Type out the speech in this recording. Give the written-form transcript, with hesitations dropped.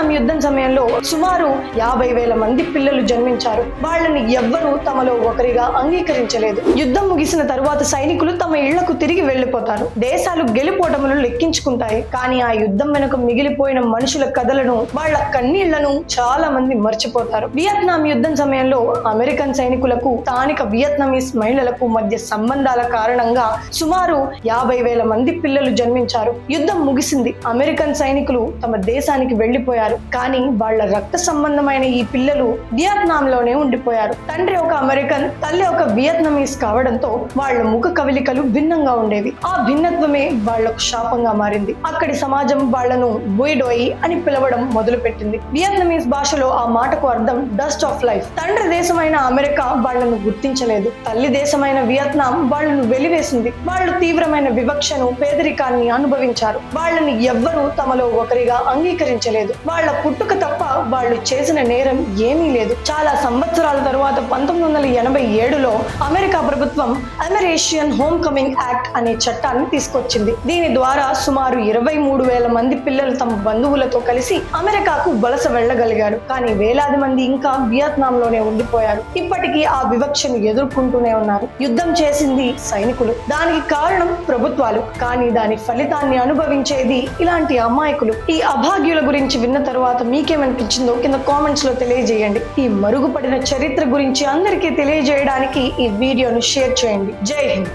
Vietnam యుద్ధం సమయంలో సుమారు 50,000 మంది పిల్లలు జన్మించారు. వాళ్ళని ఎవ్వరూ తమలో ఒకరిగా అంగీకరించలేదు. యుద్ధం ముగిసిన తరువాత సైనికులు తమ ఇళ్లకు తిరిగి వెళ్లిపోతారు. దేశాలు గెలుపోటములు లెక్కించుకుంటాయి. కానీ ఆ యుద్ధం వెనుక మిగిలిపోయిన మనుషుల కథలను, వాళ్ళ కన్నీళ్లను చాలా మంది మర్చిపోతారు. వియత్నాం యుద్ధం సమయంలో అమెరికన్ సైనికులకు స్థానిక వియత్నామీస్ మహిళలకు మధ్య సంబంధాల కారణంగా సుమారు 50,000 మంది పిల్లలు జన్మించారు. యుద్ధం ముగిసింది. అమెరికన్ సైనికులు తమ దేశానికి వెళ్లిపోయారు. కానీ వాళ్ళ రక్త సంబంధమైన ఈ పిల్లలు వియత్నాంలోనే ఉండిపోయారు. తండ్రి ఒక అమెరికన్, తల్లి ఒక వియత్నామీస్ కావడంతో వాళ్ళ ముఖ కవలికలు భిన్నంగా ఉండేవి. ఆ భిన్నత్వమే వాళ్లకు శాపంగా మారింది. అక్కడి సమాజం వాళ్లను బుయిడోయి అని పిలవడం మొదలుపెట్టింది. వియత్నామీస్ భాషలో ఆ మాటకు అర్థం డస్ట్ ఆఫ్ లైఫ్. తండ్రి దేశమైన అమెరికా వాళ్లను గుర్తించలేదు. తల్లి దేశమైన వియత్నాం వాళ్లను వెలివేసింది. వాళ్ళు తీవ్రమైన వివక్షను, పేదరికాన్ని అనుభవించారు. వాళ్ళని ఎవ్వరూ తమలో ఒకరిగా అంగీకరించలేదు. వాళ్ళ పుట్టుక తప్ప వాళ్ళు చేసిన నేరం ఏమీ లేదు. చాలా సంవత్సరాల తరువాత 1987లో అమెరికా ప్రభుత్వం అమెరిషియన్ హోమ్ కమింగ్ యాక్ట్ అనే చట్టాన్ని తీసుకొచ్చింది. దీని ద్వారా సుమారు 23,000 మంది పిల్లలు తమ బంధువులతో కలిసి అమెరికాకు వలస వెళ్లగలిగారు. కానీ వేలాది మంది ఇంకా వియత్నాంలోనే ఉండిపోయారు. ఇప్పటికీ ఆ వివక్షను ఎదుర్కొంటూనే ఉన్నారు. యుద్ధం చేసింది సైనికులు, దానికి కారణం ప్రభుత్వాలు. కానీ దాని ఫలితాన్ని అనుభవించేది ఇలాంటి అమాయకులు. ఈ అభాగ్యుల గురించి విన్న తరువాత మీకేమనిపించిందో కింద కామెంట్స్ లో తెలియజేయండి. ఈ మరుగుపడిన చరిత్ర గురించి అందరికీ తెలియజేయడానికి ఈ వీడియోను షేర్ చేయండి. జై హింద్.